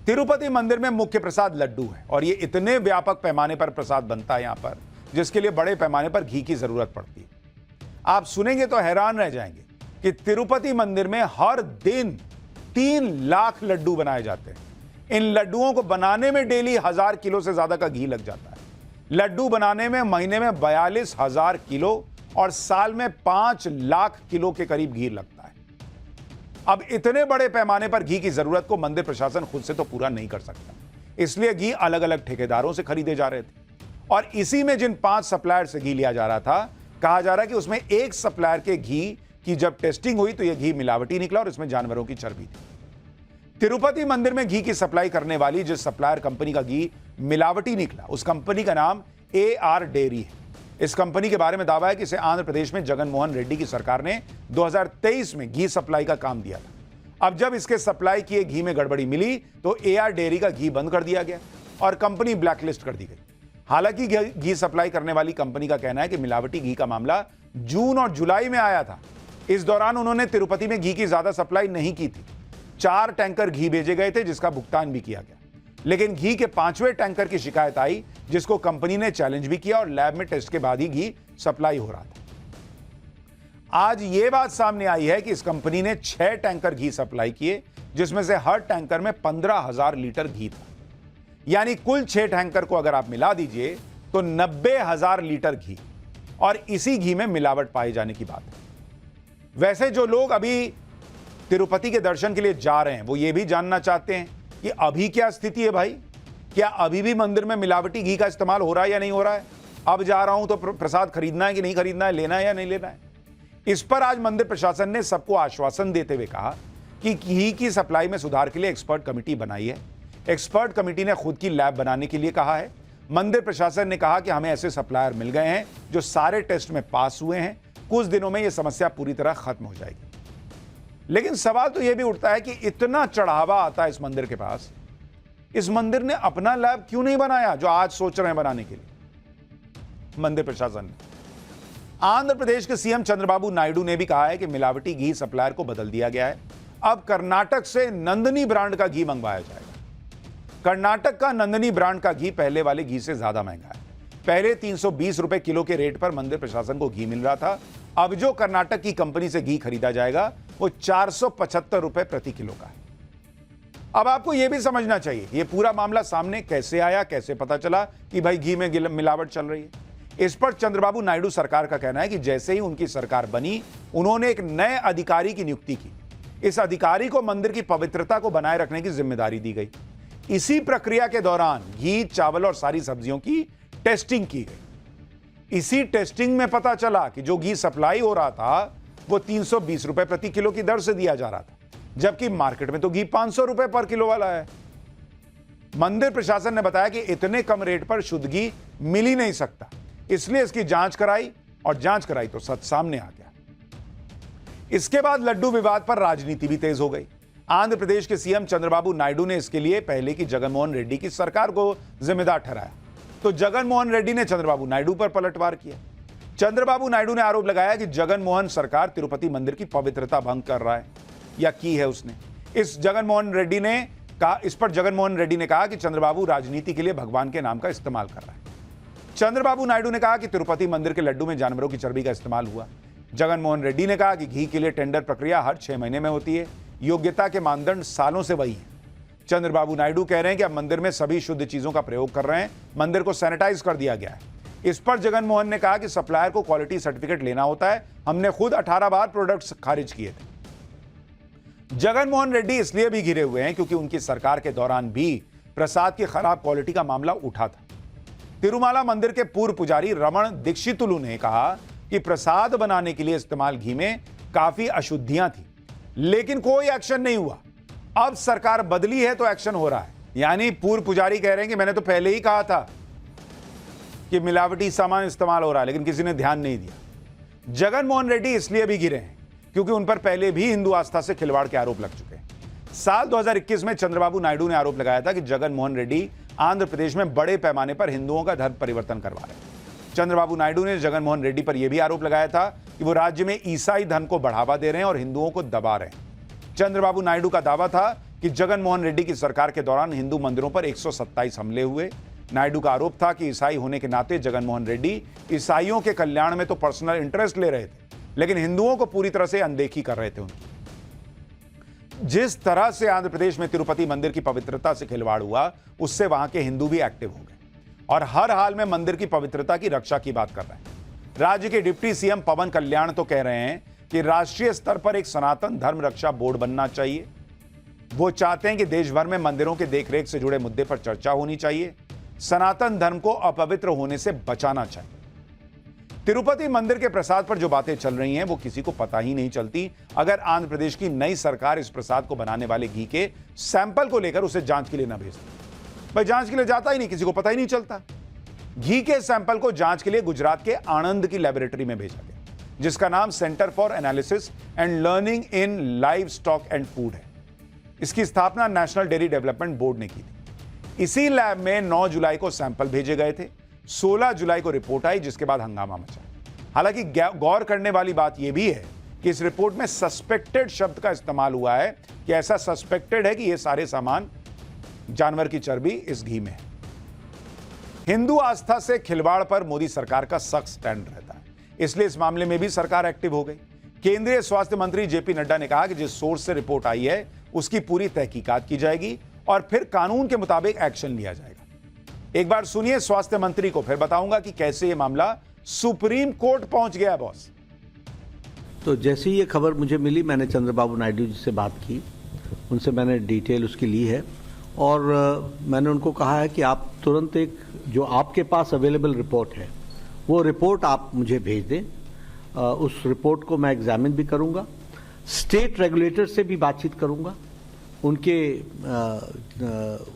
तिरुपति मंदिर में मुख्य प्रसाद लड्डू है और ये इतने व्यापक पैमाने पर प्रसाद बनता है यहां पर, जिसके लिए बड़े पैमाने पर घी की जरूरत पड़ती है। आप सुनेंगे तो हैरान रह जाएंगे कि तिरुपति मंदिर में हर दिन 3 लाख लड्डू बनाए जाते हैं। इन लड्डुओं को बनाने में डेली 1000 किलो से ज्यादा का घी लग जाता है। लड्डू बनाने में महीने में 42,000 किलो और साल में 5 लाख किलो के करीब घी लगता है। अब इतने बड़े पैमाने पर घी की जरूरत को मंदिर प्रशासन खुद से तो पूरा नहीं कर सकता, इसलिए घी अलग अलग ठेकेदारों से खरीदे जा रहे थे। और इसी में जिन 5 सप्लायर से घी लिया जा रहा था, कहा जा रहा है कि उसमें एक सप्लायर के घी की जब टेस्टिंग हुई तो यह घी मिलावटी निकला और इसमें जानवरों की चर्बी थी। तिरुपति मंदिर में घी की सप्लाई करने वाली जिस सप्लायर कंपनी का घी मिलावटी निकला, उस कंपनी का नाम AR डेयरी है। इस कंपनी के बारे में दावा है कि इसे आंध्र प्रदेश में जगन मोहन रेड्डी की सरकार ने 2023 में घी सप्लाई का काम दिया था। अब जब इसके सप्लाई किए घी में गड़बड़ी मिली तो AR डेयरी का घी बंद कर दिया गया और कंपनी ब्लैकलिस्ट कर दी गई। हालांकि घी सप्लाई करने वाली कंपनी का कहना है कि मिलावटी घी का मामला जून और जुलाई में आया था। इस दौरान उन्होंने तिरुपति में घी की ज्यादा सप्लाई नहीं की थी। 4 टैंकर घी भेजे गए थे जिसका भुगतान भी किया गया, लेकिन घी के 5वें टैंकर की शिकायत आई, जिसको कंपनी ने चैलेंज भी किया और लैब में टेस्ट के बाद ही घी सप्लाई हो रहा था। आज यह बात सामने आई है कि इस कंपनी ने 6 टैंकर घी सप्लाई किए, जिसमें से हर टैंकर में 15,000 लीटर घी था। यानी कुल 6 टैंकर को अगर आप मिला दीजिए तो 90,000 लीटर घी, और इसी घी में मिलावट पाए जाने की बात है। वैसे जो लोग अभी तिरुपति के दर्शन के लिए जा रहे हैं वो ये भी जानना चाहते हैं कि अभी क्या स्थिति है भाई, क्या अभी भी मंदिर में मिलावटी घी का इस्तेमाल हो रहा है या नहीं हो रहा है। अब जा रहा हूं तो प्रसाद खरीदना है कि नहीं खरीदना है, लेना है या नहीं लेना है। इस पर आज मंदिर प्रशासन ने सबको आश्वासन देते हुए कहा कि घी की सप्लाई में सुधार के लिए एक्सपर्ट कमेटी बनाई है। एक्सपर्ट कमेटी ने खुद की लैब बनाने के लिए कहा है। मंदिर प्रशासन ने कहा कि हमें ऐसे सप्लायर मिल गए हैं जो सारे टेस्ट में पास हुए हैं, कुछ दिनों में यह समस्या पूरी तरह खत्म हो जाएगी। लेकिन सवाल तो यह भी उठता है कि इतना चढ़ावा आता है इस मंदिर के पास, इस मंदिर ने अपना लैब क्यों नहीं बनाया जो आज सोच रहे हैं बनाने के लिए मंदिर प्रशासन ने। आंध्र प्रदेश के सीएम चंद्रबाबू नायडू ने भी कहा है कि मिलावटी घी सप्लायर को बदल दिया गया है। अब कर्नाटक से नंदनी ब्रांड का घी मंगवाया जाएगा। कर्नाटक का नंदनी ब्रांड का घी पहले वाले घी से ज्यादा महंगा है। पहले 320 रुपए किलो के रेट पर मंदिर प्रशासन को घी मिल रहा था। अब जो कर्नाटक की कंपनी से घी खरीदा जाएगा वो 475 रुपए प्रति किलो का है। अब आपको यह भी समझना चाहिए यह पूरा मामला सामने कैसे आया, कैसे पता चला कि भाई घी में मिलावट चल रही है। इस पर चंद्रबाबू नायडू सरकार का कहना है कि जैसे ही उनकी सरकार बनी, उन्होंने एक नए अधिकारी की नियुक्ति की। इस अधिकारी को मंदिर की पवित्रता को बनाए रखने की जिम्मेदारी दी गई। इसी प्रक्रिया के दौरान घी, चावल और सारी सब्जियों की टेस्टिंग की गई। इसी टेस्टिंग में पता चला कि जो घी सप्लाई हो रहा था वो 320 रुपए प्रति किलो की दर से दिया जा रहा था, जबकि मार्केट में तो घी 500 रुपए पर किलो वाला है। मंदिर प्रशासन ने बताया कि इतने कम रेट पर शुद्ध घी मिल ही नहीं सकता, इसलिए इसकी जांच कराई और जांच कराई तो सच सामने आ गया। इसके बाद लड्डू विवाद पर राजनीति भी तेज हो गई। आंध्र प्रदेश के सीएम चंद्रबाबू नायडू ने इसके लिए पहले की जगन मोहन रेड्डी की सरकार को जिम्मेदार ठहराया, तो जगन मोहन रेड्डी ने चंद्रबाबू नायडू पर पलटवार किया। चंद्रबाबू नायडू ने आरोप लगाया कि जगन मोहन सरकार तिरुपति मंदिर की पवित्रता भंग कर रहा है या की है उसने। इस पर जगन मोहन रेड्डी ने कहा कि चंद्रबाबू राजनीति के लिए भगवान के नाम का इस्तेमाल कर रहा है। चंद्रबाबू नायडू ने कहा कि तिरुपति मंदिर के लड्डू में जानवरों की चर्बी का इस्तेमाल हुआ। जगन मोहन रेड्डी ने कहा कि घी के लिए टेंडर प्रक्रिया हर 6 महीने में होती है, योग्यता के मानदंड सालों से वही है। चंद्रबाबू नायडू कह रहे हैं कि अब मंदिर में सभी शुद्ध चीजों का प्रयोग कर रहे हैं, मंदिर को सैनिटाइज कर दिया गया है। इस पर जगन मोहन ने कहा कि सप्लायर को क्वालिटी सर्टिफिकेट लेना होता है, हमने खुद 18 बार प्रोडक्ट्स खारिज किए थे। जगन मोहन रेड्डी इसलिए भी घिरे हुए हैं क्योंकि उनकी सरकार के दौरान भी प्रसाद की खराब क्वालिटी का मामला उठा था। तिरुमाला मंदिर के पूर्व पुजारी रमण दीक्षितुलु ने कहा कि प्रसाद बनाने के लिए इस्तेमाल घी में काफी अशुद्धियां थी, लेकिन कोई एक्शन नहीं हुआ। अब सरकार बदली है तो एक्शन हो रहा है। यानी पूर्व पुजारी कह रहे हैं कि मैंने तो पहले ही कहा था कि मिलावटी सामान इस्तेमाल हो रहा है, लेकिन किसी ने ध्यान नहीं दिया। जगन मोहन रेड्डी इसलिए भी घिरे हैं क्योंकि उन पर पहले भी हिंदू आस्था से खिलवाड़ के आरोप लग चुके हैं। साल 2021 में चंद्रबाबू नायडू ने आरोप लगाया था कि जगन मोहन रेड्डी आंध्र प्रदेश में बड़े पैमाने पर हिंदुओं का धर्म परिवर्तन करवा रहे हैं। चंद्रबाबू नायडू ने जगन मोहन रेड्डी पर यह भी आरोप लगाया था कि वो राज्य में ईसाई धर्म को बढ़ावा दे रहे हैं और हिंदुओं को दबा रहे हैं। चंद्रबाबू नायडू का दावा था कि जगनमोहन रेड्डी की सरकार के दौरान हिंदू मंदिरों पर 127 हमले हुए। नायडू का आरोप था कि ईसाई होने के नाते जगनमोहन रेड्डी ईसाइयों के कल्याण में तो पर्सनल इंटरेस्ट ले रहे थे, लेकिन हिंदुओं को पूरी तरह से अनदेखी कर रहे थे उनकी। जिस तरह से आंध्र प्रदेश में तिरुपति मंदिर की पवित्रता से खिलवाड़ हुआ, उससे वहां के हिंदू भी एक्टिव हो गए और हर हाल में मंदिर की पवित्रता की रक्षा की बात कर रहे हैं। राज्य के डिप्टी सीएम पवन कल्याण तो कह रहे हैं कि राष्ट्रीय स्तर पर एक सनातन धर्म रक्षा बोर्ड बनना चाहिए। वो चाहते हैं कि देश भर में मंदिरों के देखरेख से जुड़े मुद्दे पर चर्चा होनी चाहिए। सनातन धर्म को अपवित्र होने से बचाना चाहिए। तिरुपति मंदिर के प्रसाद पर जो बातें चल रही हैं वो किसी को पता ही नहीं चलती अगर आंध्र प्रदेश की नई सरकार इस प्रसाद को बनाने वाले घी के सैंपल को लेकर उसे जांच के लिए न भेजती। भाई जांच के लिए जाता ही नहीं, किसी को पता ही नहीं चलता। घी के सैंपल को जांच के लिए गुजरात के आणंद की लेबोरेटरी में भेजा गया, जिसका नाम centre for analysis and learning in live stock and food है। इसकी स्थापना नेशनल डेयरी डेवलपमेंट बोर्ड ने की थी। इसी लैब में 9 जुलाई को सैंपल भेजे गए थे। 16 जुलाई को रिपोर्ट आई, जिसके बाद हंगामा मचा। हालांकि गौर करने वाली बात यह भी है कि इस रिपोर्ट में सस्पेक्टेड शब्द का इस्तेमाल हुआ है कि ऐसा सस्पेक्टेड है कि यह सारे सामान जानवर की चर्बी इस घी में है। हिंदू आस्था से खिलवाड़ पर मोदी सरकार का सख्त स्टैंड रहता है, इसलिए इस मामले में भी सरकार एक्टिव हो गई। केंद्रीय स्वास्थ्य मंत्री जेपी नड्डा ने कहा कि जिस सोर्स से रिपोर्ट आई है उसकी पूरी तहकीकात की जाएगी और फिर कानून के मुताबिक एक्शन लिया जाएगा। एक बार सुनिए स्वास्थ्य मंत्री को, फिर बताऊंगा कि कैसे यह मामला सुप्रीम कोर्ट पहुंच गया। बॉस, तो जैसे ही ये खबर मुझे मिली, मैंने चंद्रबाबू नायडू जी से बात की, उनसे मैंने डिटेल उसकी ली है और मैंने उनको कहा है कि आप तुरंत एक जो आपके पास अवेलेबल रिपोर्ट है वो रिपोर्ट आप मुझे भेज दें। उस रिपोर्ट को मैं एग्जामिन भी करूंगा, स्टेट रेगुलेटर से भी बातचीत करूंगा,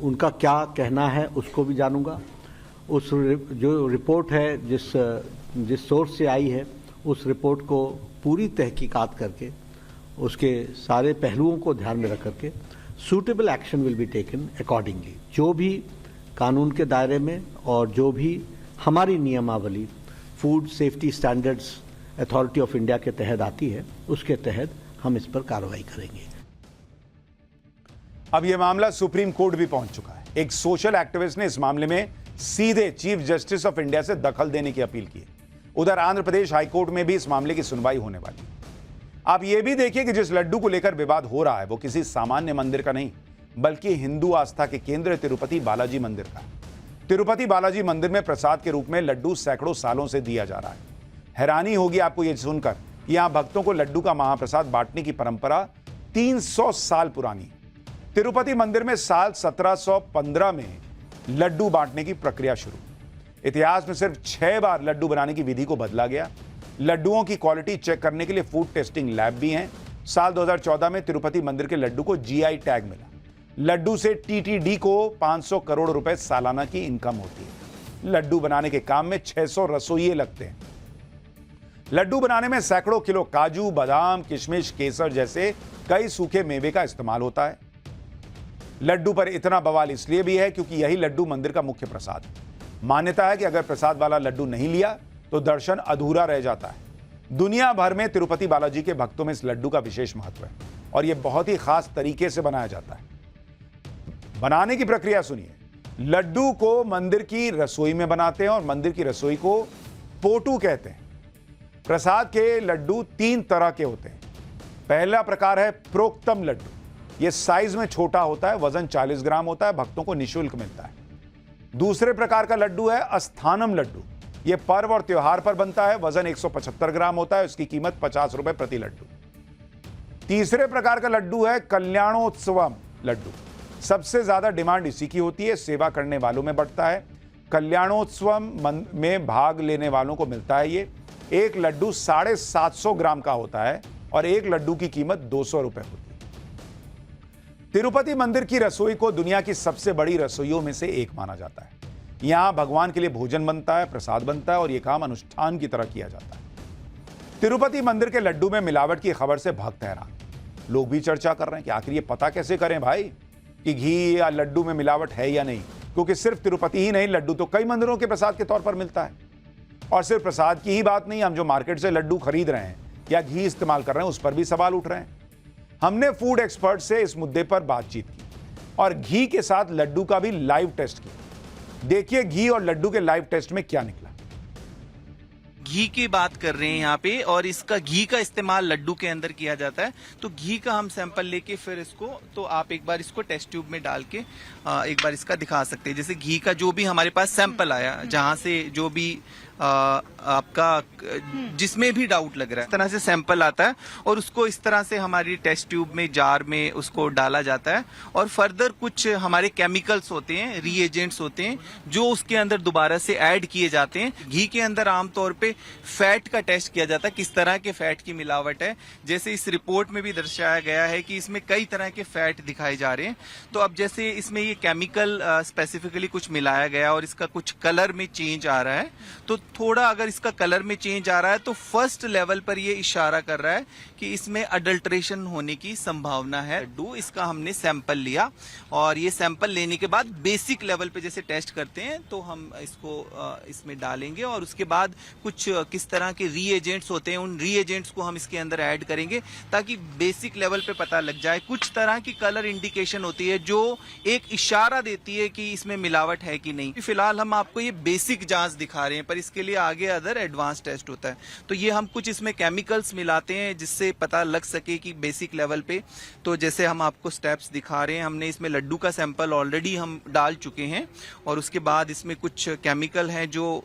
उनका क्या कहना है उसको भी जानूंगा। उस जो रिपोर्ट है जिस सोर्स से आई है उस रिपोर्ट को पूरी तहकीकात करके उसके सारे पहलुओं को ध्यान में रख करके suitable action will be taken accordingly. जो भी कानून के दायरे में और जो भी हमारी नियमावली food safety standards authority of India के तहत आती है उसके तहत हम इस पर कार्रवाई करेंगे। अब यह मामला सुप्रीम कोर्ट भी पहुंच चुका है। एक सोशल एक्टिविस्ट ने इस मामले में सीधे चीफ जस्टिस ऑफ इंडिया से दखल देने की अपील की है। उधर आंध्र प्रदेश हाईकोर्ट में भी इस मामले की सुनवाई होने वाली है। आप यह भी देखिए कि जिस लड्डू को लेकर विवाद हो रहा है वो किसी सामान्य मंदिर का नहीं, बल्कि हिंदू आस्था के केंद्र तिरुपति बालाजी मंदिर का। तिरुपति बालाजी मंदिर में प्रसाद के रूप में लड्डू सैकड़ों सालों से दिया जा रहा है। हैरानी होगी आपको यह सुनकर, यहां भक्तों को लड्डू का महाप्रसाद बांटने की परंपरा 300 साल पुरानी है। तिरुपति मंदिर में साल 1715 में लड्डू बांटने की प्रक्रिया शुरू। इतिहास में सिर्फ 6 बार लड्डू बनाने की विधि को बदला गया। लड्डुओं की क्वालिटी चेक करने के लिए फूड टेस्टिंग लैब भी हैं। साल 2014 में तिरुपति मंदिर के लड्डू को जीआई टैग मिला। लड्डू से टीटीडी को 500 करोड़ रुपए सालाना की इनकम होती है। लड्डू बनाने के काम में 600 रसोइये लगते हैं। लड्डू बनाने में सैकड़ों किलो काजू, बादाम, किशमिश, केसर जैसे कई सूखे मेवे का इस्तेमाल होता है। लड्डू पर इतना बवाल इसलिए भी है क्योंकि यही लड्डू मंदिर का मुख्य प्रसाद है। मान्यता है कि अगर प्रसाद वाला लड्डू नहीं लिया तो दर्शन अधूरा रह जाता है। दुनिया भर में तिरुपति बालाजी के भक्तों में इस लड्डू का विशेष महत्व है और यह बहुत ही खास तरीके से बनाया जाता है। बनाने की प्रक्रिया सुनिए। लड्डू को मंदिर की रसोई में बनाते हैं और मंदिर की रसोई को पोटू कहते हैं। प्रसाद के लड्डू 3 तरह के होते हैं। पहला प्रकार है प्रोक्तम लड्डू। यह साइज में छोटा होता है, वजन 40 ग्राम होता है, भक्तों को निःशुल्क मिलता है। दूसरे प्रकार का लड्डू है अस्थानम लड्डू। यह पर्व और त्योहार पर बनता है, वजन 175 ग्राम होता है, इसकी कीमत 50 रुपए प्रति लड्डू। तीसरे प्रकार का लड्डू है कल्याणोत्सवम लड्डू। सबसे ज्यादा डिमांड इसी की होती है, सेवा करने वालों में बढ़ता है। कल्याणोत्सवम में भाग लेने वालों को मिलता है ये। एक लड्डू 750 ग्राम का होता है और एक लड्डू की कीमत 200 रुपए होती है। तिरुपति मंदिर की रसोई को दुनिया की सबसे बड़ी रसोइयों में से एक माना जाता है। यहां भगवान के लिए भोजन बनता है, प्रसाद बनता है और यह काम अनुष्ठान की तरह किया जाता है। तिरुपति मंदिर के लड्डू में मिलावट की खबर से भक्त हैरान। लोग भी चर्चा कर रहे हैं कि आखिर ये पता कैसे करें भाई कि घी या लड्डू में मिलावट है या नहीं, क्योंकि सिर्फ तिरुपति ही नहीं, लड्डू तो कई मंदिरों के प्रसाद के तौर पर मिलता है। और सिर्फ प्रसाद की ही बात नहीं, हम जो मार्केट से लड्डू खरीद रहे हैं या घी इस्तेमाल कर रहे हैं उस पर भी सवाल उठ रहे हैं। हमने फूड एक्सपर्ट से इस मुद्दे पर बातचीत की। और घी के साथ लड्डू का भी लाइव टेस्ट किया। देखिए घी और लड्डू के लाइव टेस्ट में क्या निकला। घी की बात कर रहे हैं यहाँ पे, और इसका घी का इस्तेमाल लड्डू के अंदर किया जाता है। तो घी का हम सैंपल लेके फिर इसको, तो आप एक बार इसको टेस्ट ट्यूब में डाल के एक बार इसका दिखा सकते हैं। जैसे घी का जो भी हमारे पास सैंपल आया, जहाँ से जो भी आपका जिसमें भी डाउट लग रहा है, इस तरह से सैंपल आता है और उसको इस तरह से हमारी टेस्ट ट्यूब में, जार में उसको डाला जाता है। और फर्दर कुछ हमारे केमिकल्स होते हैं, रीएजेंट्स होते हैं, जो उसके अंदर दोबारा से ऐड किए जाते हैं। घी के अंदर आमतौर पे फैट का टेस्ट किया जाता है, किस तरह के फैट की मिलावट है। जैसे इस रिपोर्ट में भी दर्शाया गया है कि इसमें कई तरह के फैट दिखाए जा रहे हैं। तो अब जैसे इसमें ये केमिकल स्पेसिफिकली कुछ मिलाया गया और इसका कुछ कलर में चेंज आ रहा है, तो थोड़ा अगर इसका कलर में चेंज आ रहा है तो फर्स्ट लेवल पर ये इशारा कर रहा है कि इसमें अडल्ट्रेशन होने की संभावना है। लड्डू इसका हमने सैंपल लिया और ये सैंपल लेने के बाद बेसिक लेवल पे जैसे टेस्ट करते हैं, तो हम इसको इसमें डालेंगे और उसके बाद कुछ किस तरह के रीएजेंट्स होते हैं, उन रीएजेंट्स को हम इसके अंदर ऐड करेंगे ताकि बेसिक लेवल पे पता लग जाए। कुछ तरह की कलर इंडिकेशन होती है जो एक इशारा देती है कि इसमें मिलावट है कि नहीं। फिलहाल हम आपको ये बेसिक जांच दिखा रहे हैं, पर इसके लिए आगे अदर एडवांस टेस्ट होता है। तो ये हम कुछ इसमें केमिकल्स मिलाते हैं जिससे पता लग सके कि बेसिक लेवल पे। तो जैसे हम आपको स्टेप्स दिखा रहे हैं, हमने इसमें लड्डू का सैंपल ऑलरेडी हम डाल चुके हैं और उसके बाद इसमें कुछ केमिकल हैं जो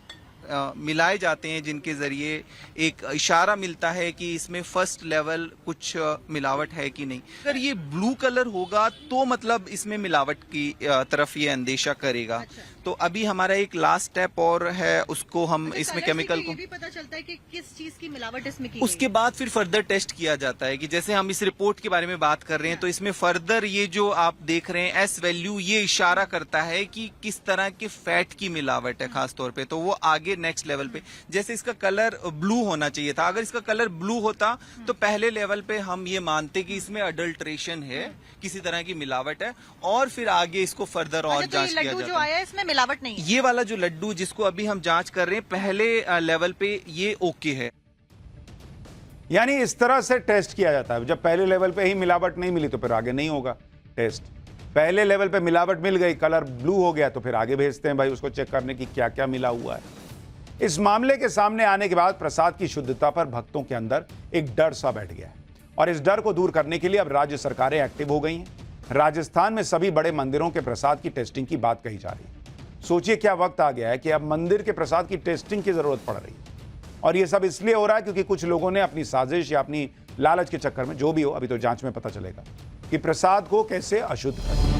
मिलाए जाते हैं, जिनके जरिए एक इशारा मिलता है कि इसमें फर्स्ट लेवल कुछ मिलावट है कि नहीं। अगर ये ब्लू कलर होगा तो मतलब इसमें मिलावट की तरफ ये अंदेशा करेगा। अच्छा। तो अभी हमारा एक लास्ट स्टेप और है, उसको हम इसमें केमिकल को भी पता चलता है कि किस चीज की मिलावट इसमें की उसके बाद फिर फर्दर टेस्ट किया जाता है। कि जैसे हम इस रिपोर्ट के बारे में बात कर रहे हैं, तो इसमें फर्दर ये जो आप देख रहे हैं एस वैल्यू, ये इशारा करता है कि किस तरह के फैट की मिलावट है खासतौर पे। तो वो आगे नेक्स्ट लेवल पे, जैसे इसका कलर ब्लू होना चाहिए था, अगर इसका कलर ब्लू होता तो पहले लेवल पे हम ये मानते कि इसमें अडल्ट्रेशन है, किसी तरह की मिलावट है, और फिर आगे इसको फर्दर और जांच किया जाता है। जो आया इसमें मिलावट नहीं है। ये वाला जो लड्डू जिसको अभी हम जांच कर रहे हैं, पहले लेवल पे ये ओके है। यानी इस तरह से टेस्ट किया जाता है। जब पहले लेवल पे ही मिलावट नहीं मिली तो फिर आगे नहीं होगा टेस्ट। पहले लेवल पे मिलावट मिल गई, कलर ब्लू हो गया, तो फिर आगे भेजते हैं भाई उसको चेक करने की क्या क्या मिला हुआ है। इस मामले के सामने आने के बाद प्रसाद की शुद्धता पर भक्तों के अंदर एक डर सा बैठ गया है और इस डर को दूर करने के लिए अब राज्य सरकारें एक्टिव हो गई हैं। राजस्थान में सभी बड़े मंदिरों के प्रसाद की टेस्टिंग की बात कही जा रही है। सोचिए क्या वक्त आ गया है कि अब मंदिर के प्रसाद की टेस्टिंग की जरूरत पड़ रही है। और यह सब इसलिए हो रहा है क्योंकि कुछ लोगों ने अपनी साजिश या अपनी लालच के चक्कर में, जो भी हो अभी तो जांच में पता चलेगा, कि प्रसाद को कैसे अशुद्ध कर